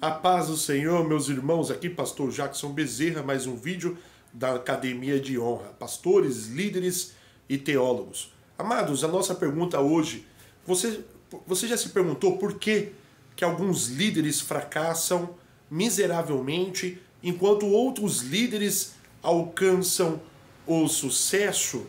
A paz do Senhor, meus irmãos, aqui Pastor Jackson Bezerra, mais um vídeo da Academia de Honra. Pastores, líderes e teólogos. Amados, a nossa pergunta hoje, você já se perguntou por que alguns líderes fracassam miseravelmente, enquanto outros líderes alcançam o sucesso?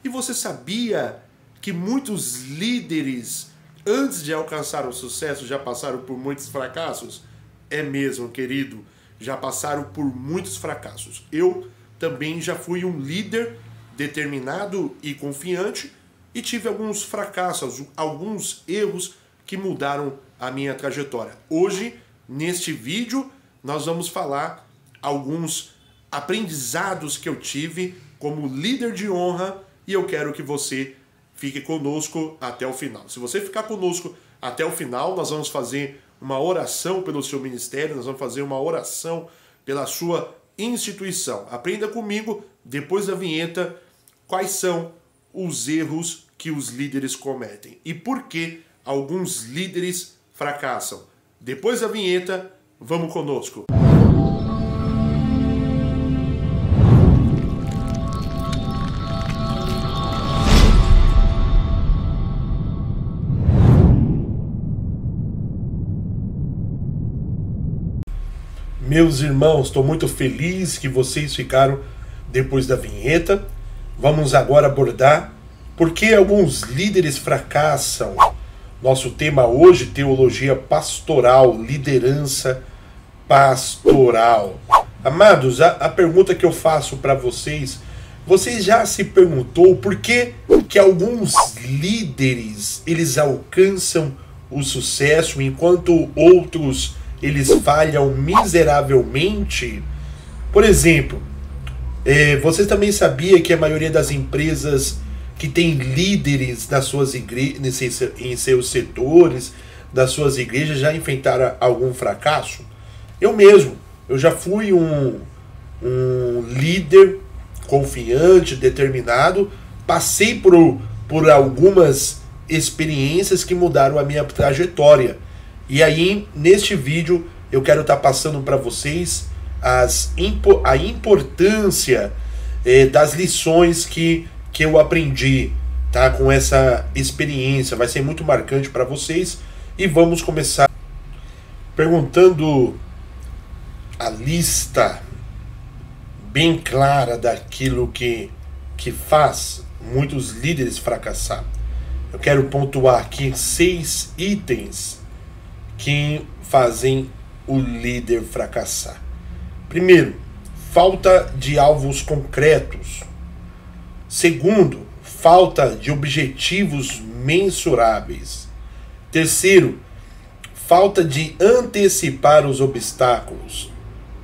E você sabia que muitos líderes, antes de alcançar o sucesso, já passaram por muitos fracassos? É mesmo, querido, já passaram por muitos fracassos. Eu também já fui um líder determinado e confiante e tive alguns fracassos, alguns erros que mudaram a minha trajetória. Hoje, neste vídeo, nós vamos falar alguns aprendizados que eu tive como líder de honra e eu quero que você fique conosco até o final. Se você ficar conosco até o final, nós vamos fazer uma oração pelo seu ministério, nós vamos fazer uma oração pela sua instituição. Aprenda comigo, depois da vinheta, quais são os erros que os líderes cometem e por que alguns líderes fracassam. Depois da vinheta, vamos conosco. Meus irmãos, estou muito feliz que vocês ficaram depois da vinheta. Vamos agora abordar por que alguns líderes fracassam. Nosso tema hoje, teologia pastoral, liderança pastoral. Amados, a pergunta que eu faço para vocês, vocês já se perguntou por que alguns líderes eles alcançam o sucesso enquanto outros eles falham miseravelmente? Por exemplo, você também sabia que a maioria das empresas que tem líderes nas suas igrejas, em seus setores, das suas igrejas, já enfrentaram algum fracasso? Eu mesmo, eu já fui um líder confiante, determinado, passei por algumas experiências que mudaram a minha trajetória. E aí, neste vídeo, eu quero estar passando para vocês a importância das lições que eu aprendi, tá? Com essa experiência. Vai ser muito marcante para vocês. E vamos começar perguntando a lista bem clara daquilo que faz muitos líderes fracassar. Eu quero pontuar aqui 6 itens que fazem o líder fracassar. Primeiro, falta de alvos concretos. Segundo, falta de objetivos mensuráveis. Terceiro, falta de antecipar os obstáculos.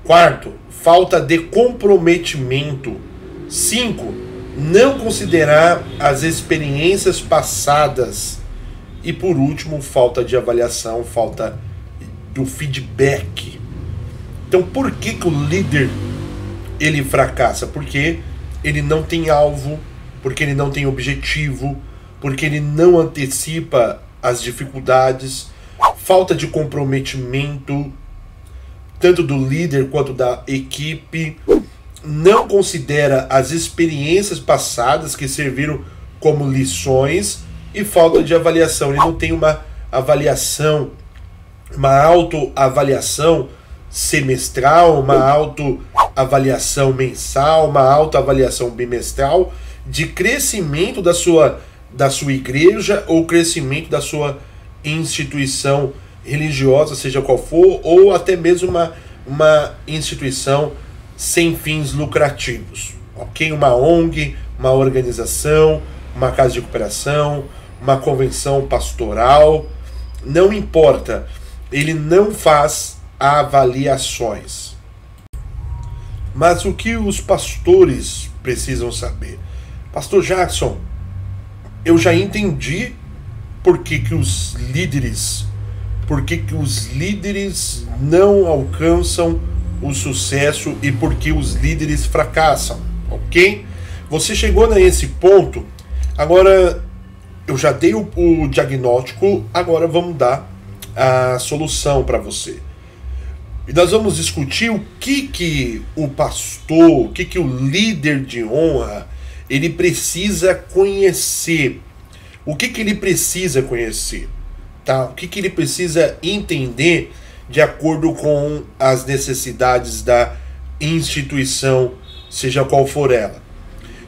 Quarto, falta de comprometimento. 5, não considerar as experiências passadas. E por último, falta de avaliação, falta do feedback. Então, por que o líder ele fracassa? Porque ele não tem alvo, porque ele não tem objetivo, porque ele não antecipa as dificuldades, falta de comprometimento, tanto do líder quanto da equipe, não considera as experiências passadas que serviram como lições, e falta de avaliação. Ele não tem uma avaliação, uma autoavaliação semestral, uma autoavaliação mensal, uma autoavaliação bimestral de crescimento da sua igreja ou crescimento da sua instituição religiosa, seja qual for, ou até mesmo uma instituição sem fins lucrativos. Ok? Uma ONG, uma organização, uma casa de recuperação, uma convenção pastoral, não importa, ele não faz avaliações. Mas o que os pastores precisam saber? Pastor Jackson, eu já entendi por que os líderes não alcançam o sucesso e por que os líderes fracassam, ok? Você chegou nesse ponto, agora eu já dei o diagnóstico, agora vamos dar a solução para você. E nós vamos discutir o que o pastor, o que o líder de honra, ele precisa conhecer. O que ele precisa conhecer, tá? O que ele precisa entender de acordo com as necessidades da instituição, seja qual for ela.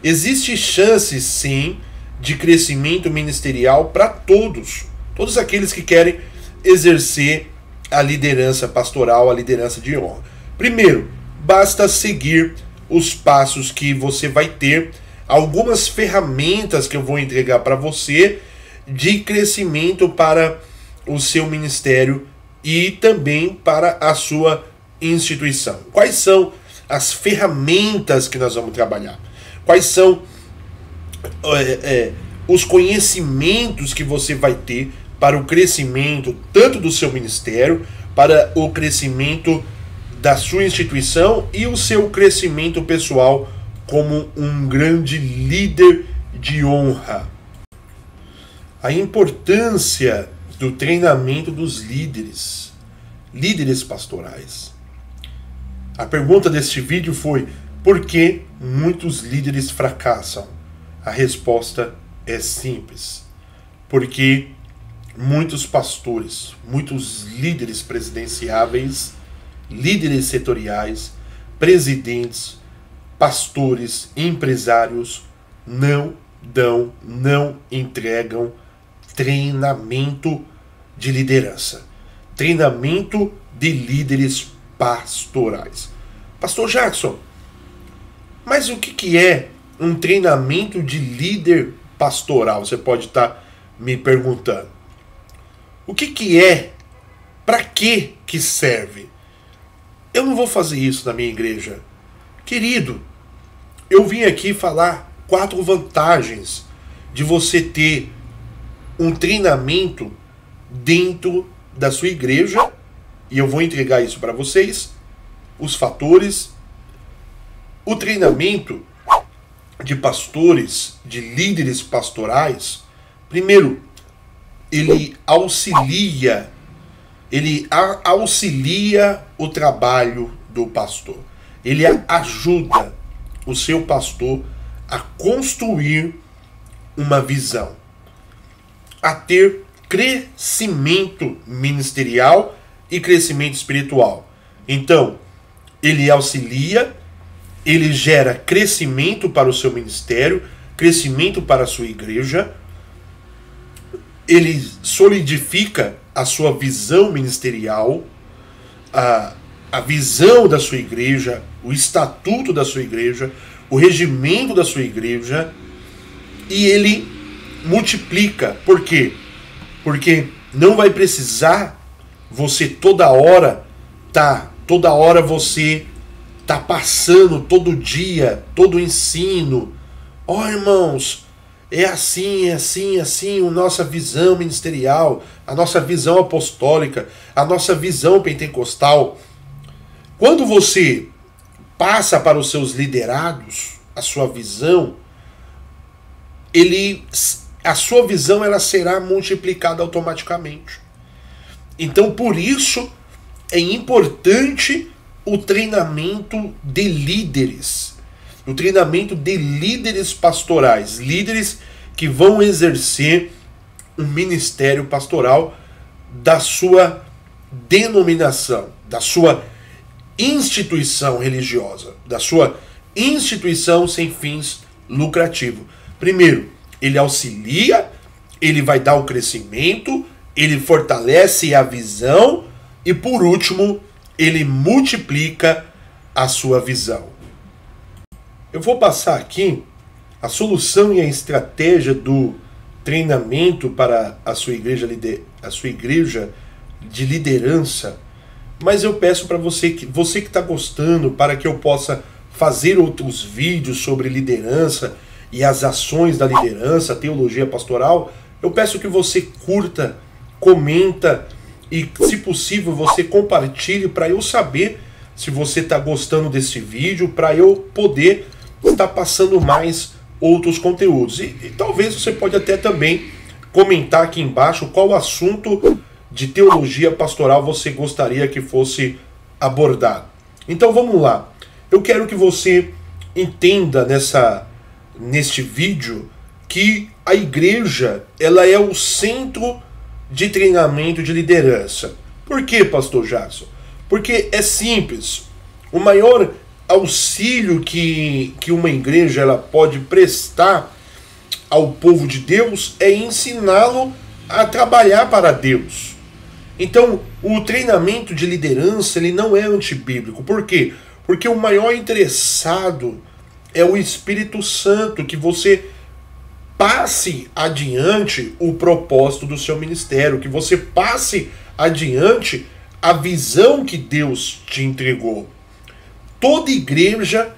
Existe chance, sim, de crescimento ministerial para todos aqueles que querem exercer a liderança pastoral, a liderança de honra. Primeiro, basta seguir os passos que você vai ter, algumas ferramentas que eu vou entregar para você de crescimento para o seu ministério e também para a sua instituição. Quais são as ferramentas que nós vamos trabalhar? Quais são os conhecimentos que você vai ter para o crescimento tanto do seu ministério, para o crescimento da sua instituição e o seu crescimento pessoal como um grande líder de honra. A importância do treinamento dos líderes pastorais. A pergunta deste vídeo foi: por que muitos líderes fracassam? A resposta é simples. Porque muitos pastores, muitos líderes presidenciáveis, líderes setoriais, presidentes, pastores, empresários não entregam treinamento de liderança, treinamento de líderes pastorais. Pastor Jackson, mas o que é um treinamento de líder pastoral? Você pode estar me perguntando. O que é? Para que serve? Eu não vou fazer isso na minha igreja. Querido, eu vim aqui falar 4 vantagens de você ter um treinamento dentro da sua igreja, e eu vou entregar isso para vocês, os fatores. O treinamento de pastores, de líderes pastorais, primeiro, ele auxilia o trabalho do pastor. Ele ajuda o seu pastor a construir uma visão, a ter crescimento ministerial e crescimento espiritual. Então, ele auxilia, ele gera crescimento para o seu ministério, crescimento para a sua igreja, ele solidifica a sua visão ministerial, a visão da sua igreja, o estatuto da sua igreja, o regimento da sua igreja, e ele multiplica. Por quê? Porque não vai precisar você toda hora você tá passando todo dia, todo o ensino. Irmãos, é assim, a nossa visão ministerial, a nossa visão apostólica, a nossa visão pentecostal. Quando você passa para os seus liderados a sua visão, a sua visão ela será multiplicada automaticamente. Então, por isso, é importante o treinamento de líderes. O treinamento de líderes pastorais. Líderes que vão exercer um ministério pastoral da sua denominação, da sua instituição religiosa, da sua instituição sem fins lucrativos. Primeiro, ele auxilia, ele vai dar o crescimento, ele fortalece a visão e, por último, ele multiplica a sua visão. Eu vou passar aqui a solução e a estratégia do treinamento para a sua igreja de liderança, mas eu peço para você que está gostando, para que eu possa fazer outros vídeos sobre liderança e as ações da liderança, a teologia pastoral, eu peço que você curta, comenta e, se possível, você compartilhe para eu saber se você está gostando desse vídeo, para eu poder estar passando mais outros conteúdos. E talvez você pode até também comentar aqui embaixo qual assunto de teologia pastoral você gostaria que fosse abordado. Então vamos lá. Eu quero que você entenda neste vídeo que a igreja ela é o centro de treinamento de liderança. Por quê, pastor Jackson? Porque é simples. O maior auxílio que uma igreja ela pode prestar ao povo de Deus é ensiná-lo a trabalhar para Deus. Então, o treinamento de liderança ele não é antibíblico. Por quê? Porque o maior interessado é o Espírito Santo, que você passe adiante o propósito do seu ministério, que você passe adiante a visão que Deus te entregou. Toda igreja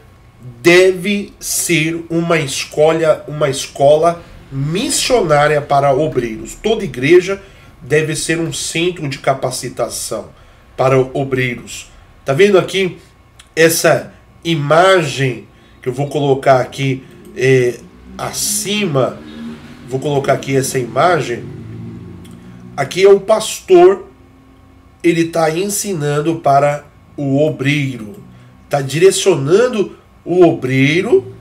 deve ser uma escola missionária para obreiros. Toda igreja deve ser um centro de capacitação para obreiros. Tá vendo aqui essa imagem que eu vou colocar aqui acima? Vou colocar aqui essa imagem. Aqui é o pastor, ele está ensinando para o obreiro, está direcionando o obreiro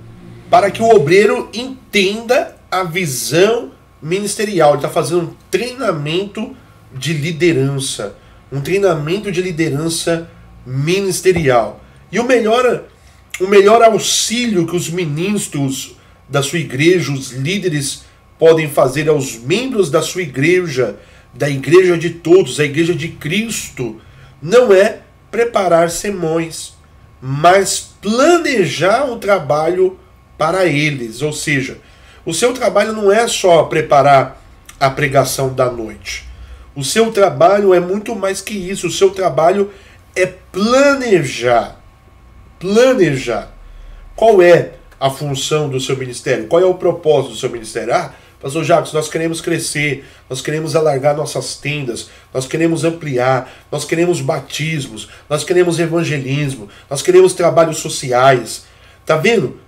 para que o obreiro entenda a visão ministerial. Ele está fazendo um treinamento de liderança, um treinamento de liderança ministerial. E o melhor auxílio que os ministros da sua igreja, os líderes, podem fazer aos membros da sua igreja, da igreja de todos, a igreja de Cristo, não é preparar sermões, mas planejar o trabalho para eles. Ou seja, o seu trabalho não é só preparar a pregação da noite. O seu trabalho é muito mais que isso. O seu trabalho é planejar. Planejar. Qual é a função do seu ministério? Qual é o propósito do seu ministério? Pastor Jacques, nós queremos crescer, nós queremos alargar nossas tendas, nós queremos ampliar, nós queremos batismos, nós queremos evangelismo, nós queremos trabalhos sociais. Tá vendo?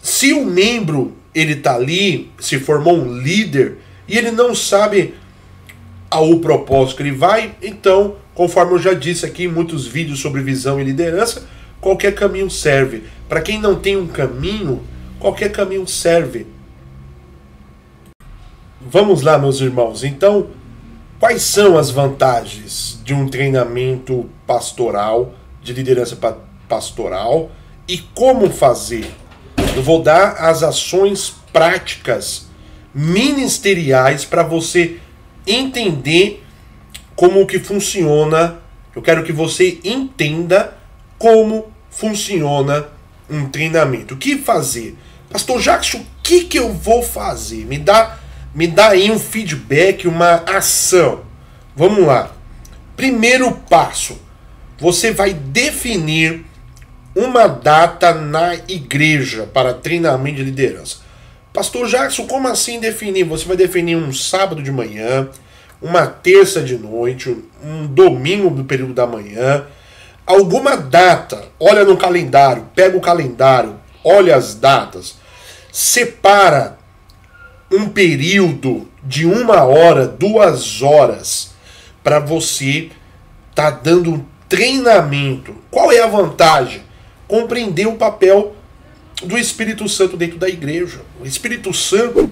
Se o membro ele tá ali, se formou um líder e ele não sabe o propósito que ele vai, então, conforme eu já disse aqui em muitos vídeos sobre visão e liderança, qualquer caminho serve. Para quem não tem um caminho, qualquer caminho serve. Vamos lá, meus irmãos. Então, quais são as vantagens de um treinamento pastoral, de liderança pastoral, e como fazer? Eu vou dar as ações práticas ministeriais para você entender como que funciona. Eu quero que você entenda como funciona um treinamento. O que fazer? Pastor Jackson, o que eu vou fazer? Me dá aí um feedback, uma ação. Vamos lá. Primeiro passo. Você vai definir uma data na igreja para treinamento de liderança. Pastor Jackson, como assim definir? Você vai definir um sábado de manhã, uma terça de noite, um domingo no período da manhã, alguma data. Olha no calendário, pega o calendário, olha as datas, separa um período de 1 hora, 2 horas, para você tá dando um treinamento. Qual é a vantagem? Compreender o papel do Espírito Santo dentro da igreja. O Espírito Santo,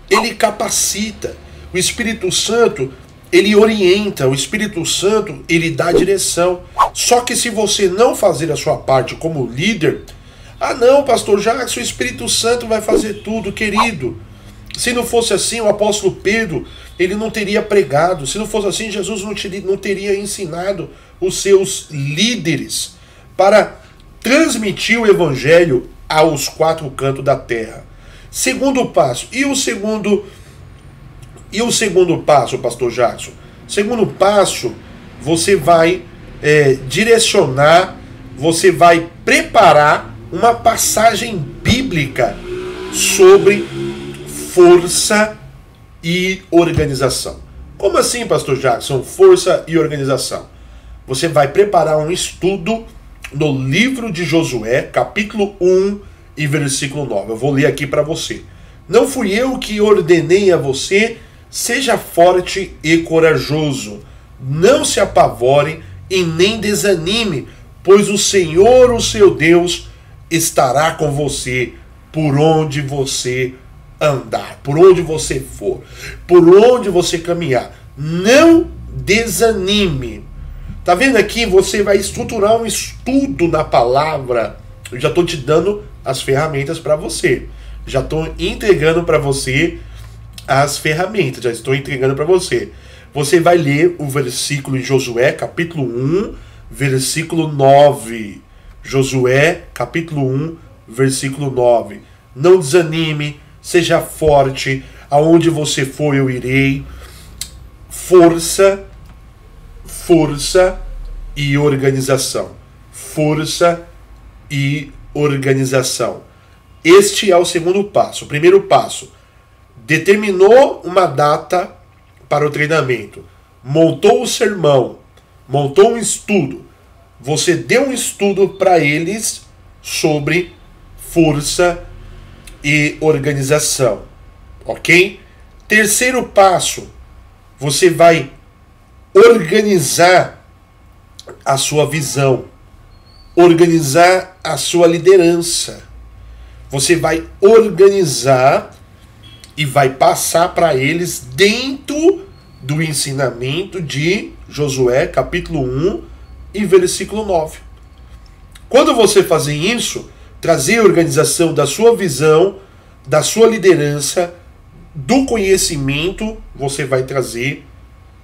ele capacita. O Espírito Santo, ele orienta. O Espírito Santo, ele dá direção. Só que se você não fazer a sua parte como líder, não, pastor Jackson, o Espírito Santo vai fazer tudo, querido. Se não fosse assim, o apóstolo Pedro, ele não teria pregado. Se não fosse assim, Jesus não teria ensinado os seus líderes para transmitir o evangelho aos 4 cantos da terra. Segundo passo. E o segundo passo, pastor Jackson? Segundo passo, você vai direcionar, você vai preparar uma passagem bíblica sobre força e organização. Como assim, pastor Jackson? Força e organização. Você vai preparar um estudo no livro de Josué, capítulo 1 e versículo 9. Eu vou ler aqui para você. Não fui eu que ordenei a você, seja forte e corajoso. Não se apavore e nem desanime, pois o Senhor, o seu Deus, estará com você por onde você andar, por onde você for, por onde você caminhar. Não desanime. Tá vendo aqui? Você vai estruturar um estudo na palavra. Eu já estou te dando as ferramentas para você. Já estou entregando para você as ferramentas. Já estou entregando para você. Você vai ler o versículo em Josué, capítulo 1, versículo 9. Josué, capítulo 1, versículo 9. Não desanime, seja forte. Aonde você for, eu irei. Força, força e organização. Força e organização. Este é o segundo passo. O primeiro passo: determinou uma data para o treinamento, montou o sermão, montou um estudo. Você deu um estudo para eles sobre força e organização, ok? Terceiro passo: você vai organizar a sua visão, organizar a sua liderança. Você vai organizar e vai passar para eles dentro do ensinamento de Josué, capítulo 1 e versículo 9. Quando você fazer isso, trazer a organização da sua visão, da sua liderança, do conhecimento, você vai trazer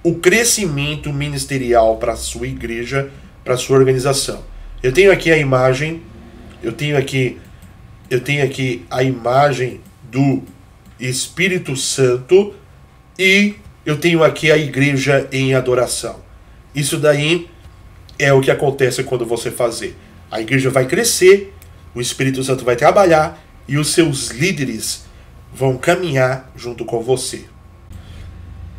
o crescimento ministerial para a sua igreja, para a sua organização. Eu tenho aqui a imagem, eu tenho aqui a imagem do Espírito Santo e eu tenho aqui a igreja em adoração. Isso daí é o que acontece quando você fazer. A igreja vai crescer, o Espírito Santo vai trabalhar e os seus líderes vão caminhar junto com você.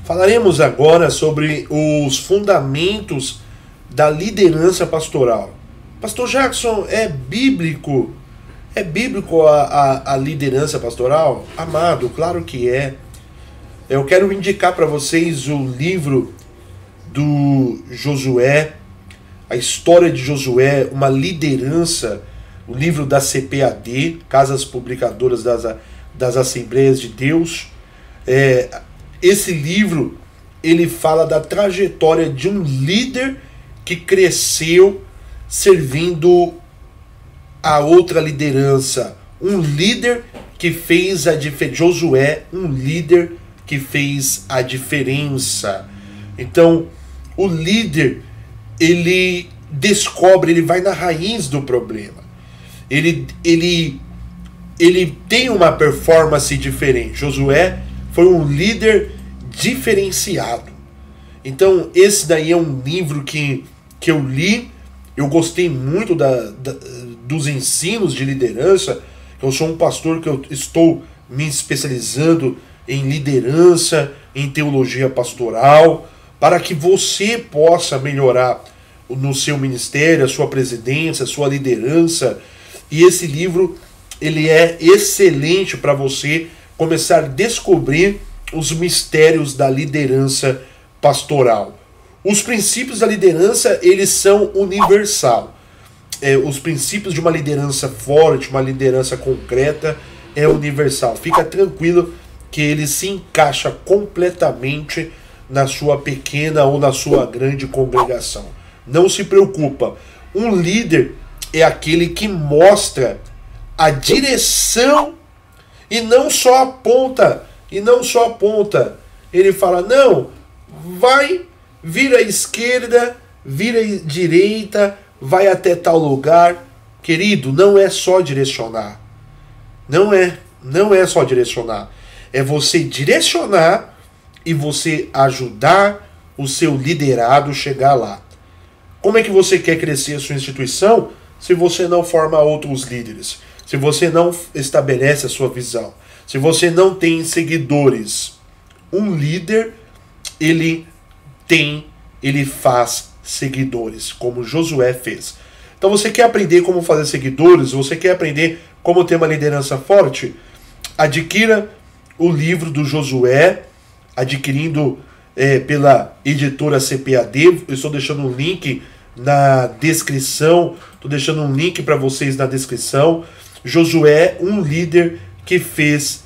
Falaremos agora sobre os fundamentos da liderança pastoral. Pastor Jackson, é bíblico? É bíblico a liderança pastoral? Amado, claro que é. Eu quero indicar para vocês o livro do Josué, a história de Josué, uma liderança, o livro da CPAD, Casas Publicadoras das Assembleias de Deus. Esse livro, ele fala da trajetória de um líder que cresceu servindo a outra liderança. Um líder que fez a diferença. Josué, um líder que fez a diferença. Então, o líder, ele descobre, ele vai na raiz do problema. Ele tem uma performance diferente. Josué foi um líder diferenciado. Então, esse daí é um livro que eu li. Eu gostei muito dos ensinos de liderança. Eu sou um pastor que eu estou me especializando em liderança, em teologia pastoral, para que você possa melhorar no seu ministério, a sua presidência, a sua liderança. E esse livro, ele é excelente para você começar a descobrir os mistérios da liderança pastoral. Os princípios da liderança, eles são universal. Os princípios de uma liderança forte, uma liderança concreta, é universal. Fica tranquilo que ele se encaixa completamente na sua pequena ou na sua grande congregação. Não se preocupa. Um líder é aquele que mostra a direção e não só aponta. Ele fala, não, vai, vira à esquerda, vira à direita, vai até tal lugar. Querido, não é só direcionar. Não é só direcionar. É você direcionar e você ajudar o seu liderado chegar lá. Como é que você quer crescer a sua instituição se você não forma outros líderes? Se você não estabelece a sua visão? Se você não tem seguidores? Um líder, ele faz seguidores, como Josué fez. Então você quer aprender como fazer seguidores? Você quer aprender como ter uma liderança forte? Adquira o livro do Josué, adquirindo pela editora CPAD. Eu estou deixando um link na descrição. Estou deixando um link para vocês na descrição. Josué, um líder que fez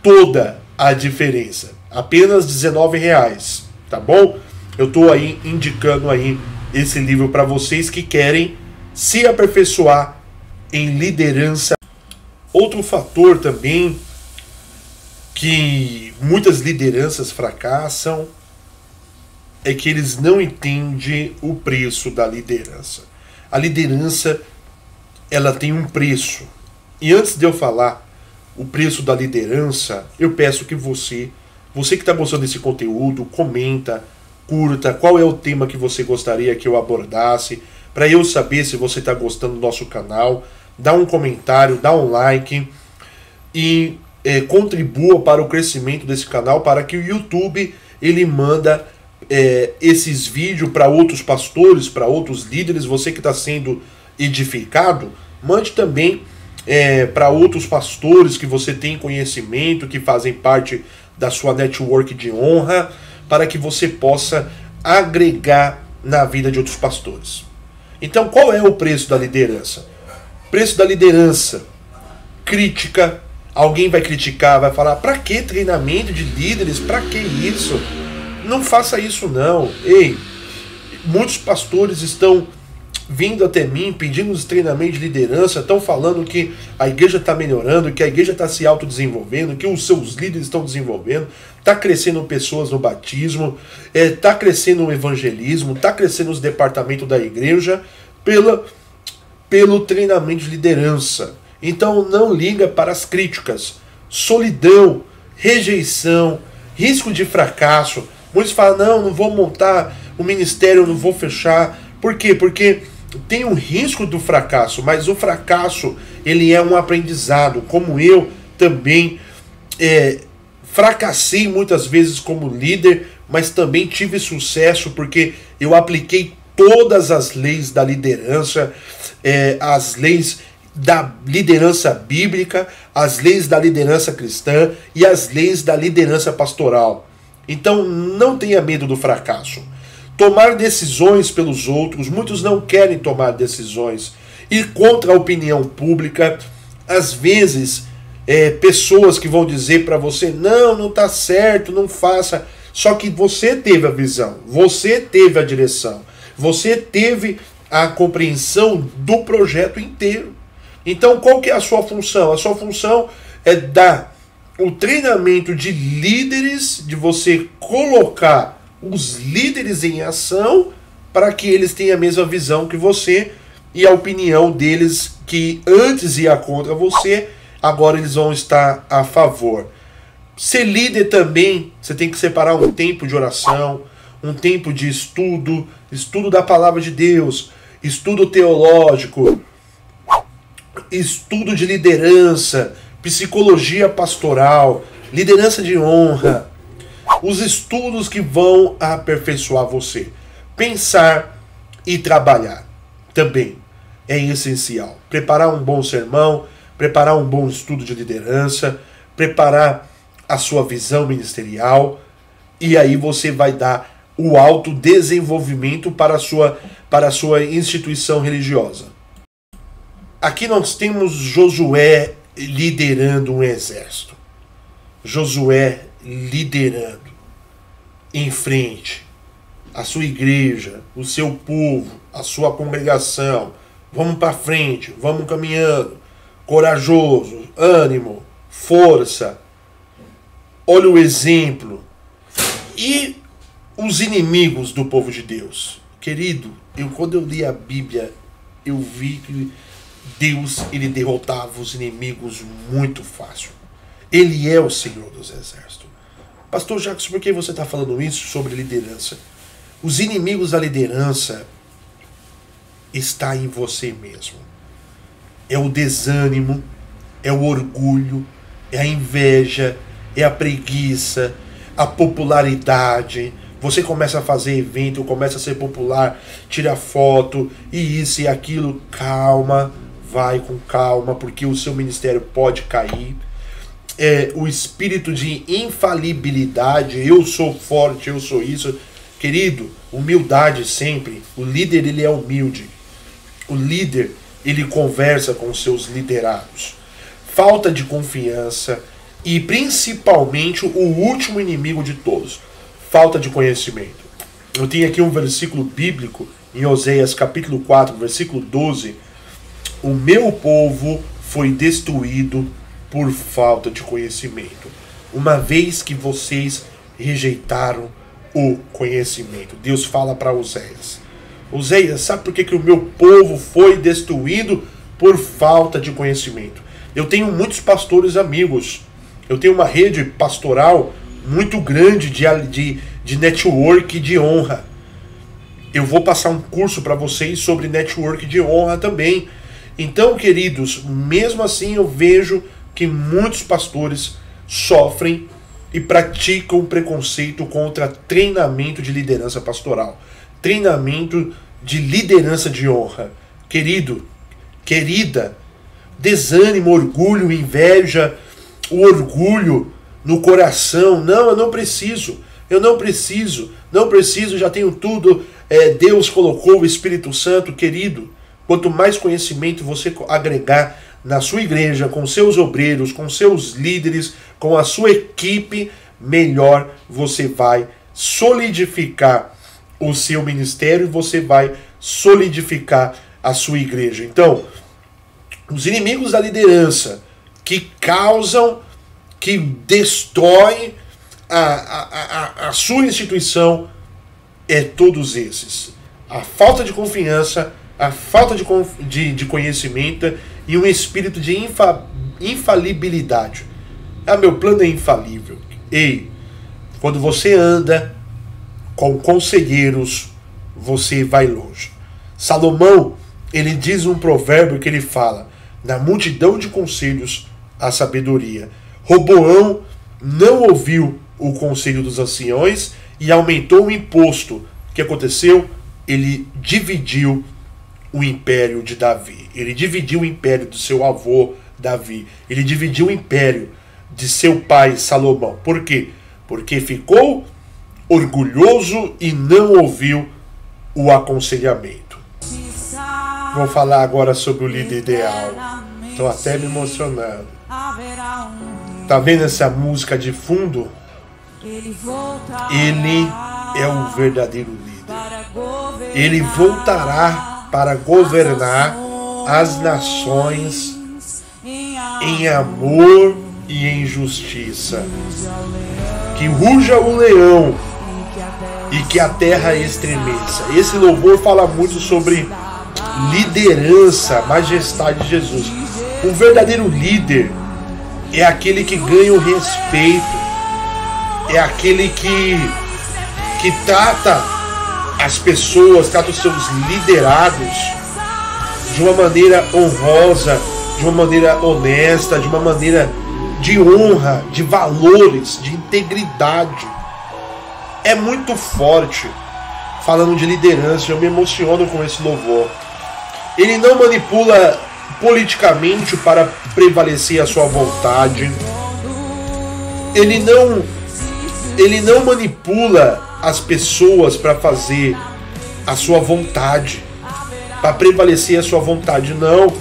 toda a diferença. Apenas R$19, tá bom? Eu estou aí indicando aí esse livro para vocês que querem se aperfeiçoar em liderança. Outro fator também que muitas lideranças fracassam é que eles não entendem o preço da liderança. A liderança, ela tem um preço. E antes de eu falar o preço da liderança, eu peço que você que está gostando desse conteúdo, comenta, curta, qual é o tema que você gostaria que eu abordasse, para eu saber se você está gostando do nosso canal. Dá um comentário, dá um like e contribua para o crescimento desse canal, para que o YouTube ele manda esses vídeos para outros pastores, para outros líderes. Você que está sendo edificado, mande também para outros pastores que você tem conhecimento, que fazem parte da sua network de honra, para que você possa agregar na vida de outros pastores. Então, qual é o preço da liderança? Preço da liderança, crítica. Alguém vai criticar, vai falar, para que treinamento de líderes? Para que isso? Não faça isso não. Ei, muitos pastores estão vindo até mim pedindo os treinamentos de liderança, estão falando que a igreja está melhorando, que a igreja está se autodesenvolvendo, que os seus líderes estão desenvolvendo, está crescendo pessoas no batismo, está crescendo o evangelismo, está crescendo os departamentos da igreja pelo treinamento de liderança. Então não liga para as críticas. Solidão, rejeição, risco de fracasso. Muitos falam, não vou montar o ministério, não vou fechar. Por quê? Porque tem um risco do fracasso, mas o fracasso ele é um aprendizado. Como eu também fracassei muitas vezes como líder, mas também tive sucesso porque eu apliquei todas as leis da liderança, as leis da liderança bíblica, as leis da liderança cristã e as leis da liderança pastoral. Então não tenha medo do fracasso. Tomar decisões pelos outros, muitos não querem tomar decisões. Ir contra a opinião pública, às vezes pessoas que vão dizer para você, não está certo, não faça. Só que você teve a visão, você teve a direção, você teve a compreensão do projeto inteiro. Então qual que é a sua função? A sua função é dar o treinamento de líderes, de você colocar os líderes em ação para que eles tenham a mesma visão que você e a opinião deles que antes ia contra você, agora eles vão estar a favor. Ser líder também, você tem que separar um tempo de oração, um tempo de estudo da palavra de Deus, estudo teológico, estudo de liderança, psicologia pastoral, liderança de honra, os estudos que vão aperfeiçoar você. Pensar e trabalhar também é essencial. Preparar um bom sermão, preparar um bom estudo de liderança, preparar a sua visão ministerial, e aí você vai dar o autodesenvolvimento para a sua instituição religiosa. Aqui nós temos Josué liderando um exército. Josué liderando em frente a sua igreja, o seu povo, a sua congregação. Vamos para frente, vamos caminhando. Corajoso, ânimo, força. Olha o exemplo. E os inimigos do povo de Deus. Querido, quando eu li a Bíblia, eu vi que Deus ele derrotava os inimigos muito fácil. Ele é o Senhor dos Exércitos. Pastor Jackson, por que você está falando isso sobre liderança? Os inimigos da liderança está em você mesmo. É o desânimo, é o orgulho, é a inveja, é a preguiça, a popularidade. Você começa a fazer evento, começa a ser popular, tira foto, e isso e aquilo. Calma, vai com calma, porque o seu ministério pode cair. O espírito de infalibilidade, eu sou forte, eu sou isso. Querido, humildade sempre. O líder, ele é humilde. O líder, ele conversa com os seus liderados. Falta de confiança e principalmente o último inimigo de todos, falta de conhecimento. Eu tenho aqui um versículo bíblico em Oséias capítulo 4, versículo 12. O meu povo foi destruído por falta de conhecimento, uma vez que vocês rejeitaram o conhecimento. Deus fala para Oséias: Oséias, sabe por que o meu povo foi destruído? Por falta de conhecimento. Eu tenho muitos pastores amigos. Eu tenho uma rede pastoral muito grande de network de honra. Eu vou passar um curso para vocês sobre network de honra também. Então, queridos, mesmo assim eu vejo que muitos pastores sofrem e praticam preconceito contra treinamento de liderança pastoral. Treinamento de liderança de honra. Querido, querida, desânimo, orgulho, inveja, o orgulho no coração. Não, eu não preciso, já tenho tudo. Deus colocou o Espírito Santo. Querido, quanto mais conhecimento você agregar na sua igreja, com seus obreiros, com seus líderes, com a sua equipe, melhor você vai solidificar o seu ministério e você vai solidificar a sua igreja. Então, os inimigos da liderança que causam, que destroem a sua instituição, todos esses. A falta de confiança, a falta de conhecimento e um espírito de infalibilidade. Meu plano é infalível. Ei, quando você anda com conselheiros, você vai longe. Salomão, ele diz um provérbio que ele fala: na multidão de conselhos, a sabedoria. Roboão não ouviu o conselho dos anciões e aumentou o imposto. O que aconteceu? Ele dividiu o império de Davi. Ele dividiu o império do seu avô Davi. Ele dividiu o império de seu pai Salomão. Por quê? Porque ficou orgulhoso e não ouviu o aconselhamento. Vou falar agora sobre o líder ideal. Estou até me emocionando. Tá vendo essa música de fundo? Ele é o verdadeiro líder. Ele voltará para governar as nações em amor e em justiça. Que ruja o leão e que a terra estremeça. Esse louvor fala muito sobre liderança, majestade de Jesus. Um verdadeiro líder é aquele que ganha o respeito, é aquele que trata as pessoas, trata os seus liderados de uma maneira honrosa, de uma maneira honesta, de uma maneira de honra, de valores, de integridade. É muito forte. Falando de liderança, eu me emociono com esse louvor. Ele não manipula politicamente para prevalecer a sua vontade. Ele não manipula as pessoas para fazer a sua vontade, para prevalecer a sua vontade. Não.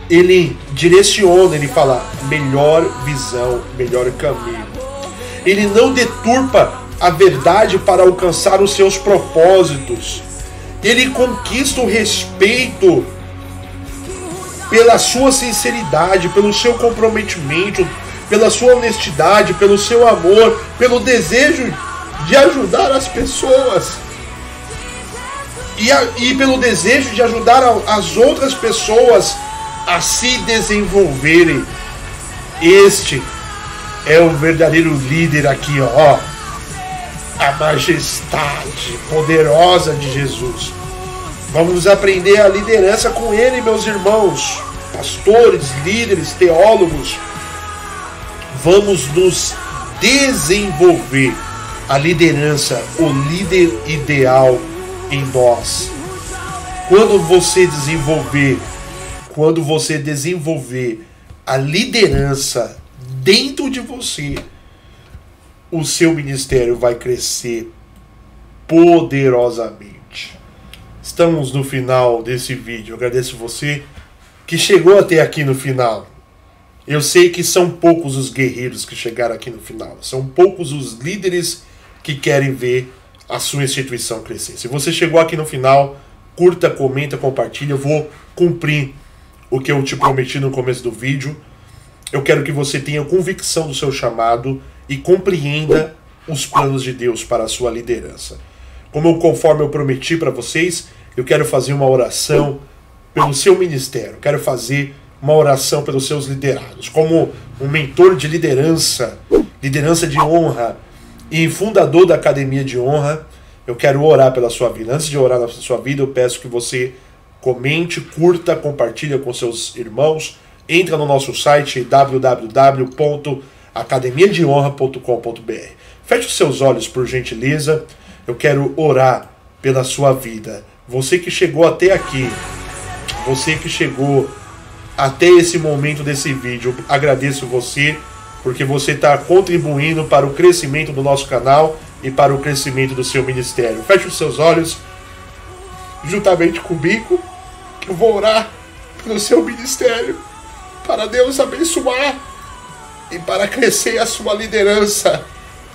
Ele direciona, ele fala melhor visão, melhor caminho. Ele não deturpa a verdade para alcançar os seus propósitos. Ele conquista o respeito pela sua sinceridade, pelo seu comprometimento, pela sua honestidade, pelo seu amor, pelo desejo de ajudar as pessoas e pelo desejo de ajudar as outras pessoas a se desenvolverem. Este é o verdadeiro líder aqui, ó. A majestade poderosa de Jesus. Vamos aprender a liderança com ele, meus irmãos, pastores, líderes, teólogos. Vamos nos desenvolver. A liderança, o líder ideal em nós. Quando você desenvolver a liderança dentro de você, o seu ministério vai crescer poderosamente. Estamos no final desse vídeo. Eu agradeço você que chegou até aqui no final. Eu sei que são poucos os guerreiros que chegaram aqui no final. São poucos os líderes que querem ver a sua instituição crescer. Se você chegou aqui no final, curta, comenta, compartilha. Eu vou cumprir o que eu te prometi no começo do vídeo. Eu quero que você tenha convicção do seu chamado e compreenda os planos de Deus para a sua liderança. Conforme eu prometi para vocês, eu quero fazer uma oração pelo seu ministério. Eu quero fazer uma oração pelos seus liderados. Como um mentor de liderança, liderança de honra e fundador da Academia de Honra, eu quero orar pela sua vida. Antes de orar pela sua vida, eu peço que você comente, curta, compartilha com seus irmãos. Entra no nosso site www.academiadehonra.com.br. Feche os seus olhos, por gentileza. Eu quero orar pela sua vida. Você que chegou até aqui, você que chegou até esse momento desse vídeo, eu agradeço você, porque você está contribuindo para o crescimento do nosso canal e para o crescimento do seu ministério. Feche os seus olhos, juntamente comigo, que eu vou orar pelo seu ministério, para Deus abençoar e para crescer a sua liderança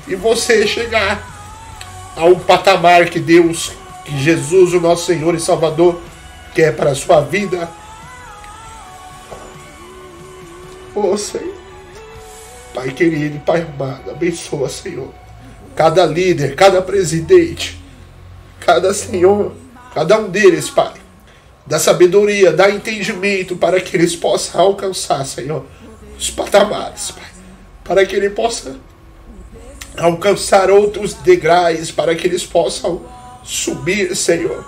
e você chegar a um patamar que Deus, que Jesus, o nosso Senhor e Salvador, quer para a sua vida. Oh, Senhor, Pai querido, Pai amado, abençoa, Senhor, cada líder, cada presidente, cada Senhor, cada um deles, Pai. Dá sabedoria, dá entendimento para que eles possam alcançar, Senhor, os patamares, Pai. Para que ele possa alcançar outros degraus, para que eles possam subir, Senhor.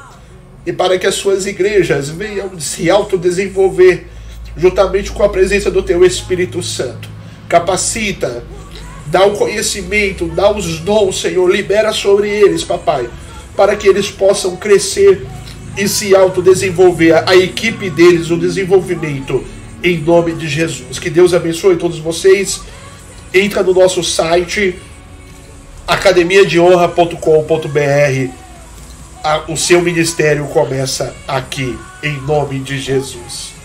E para que as suas igrejas venham se autodesenvolver juntamente com a presença do Teu Espírito Santo. Capacita, dá o conhecimento, dá os dons, Senhor, libera sobre eles, papai, para que eles possam crescer e se autodesenvolver, a equipe deles, o desenvolvimento, em nome de Jesus. Que Deus abençoe todos vocês. Entra no nosso site, academiadehonra.com.br. O seu ministério começa aqui, em nome de Jesus.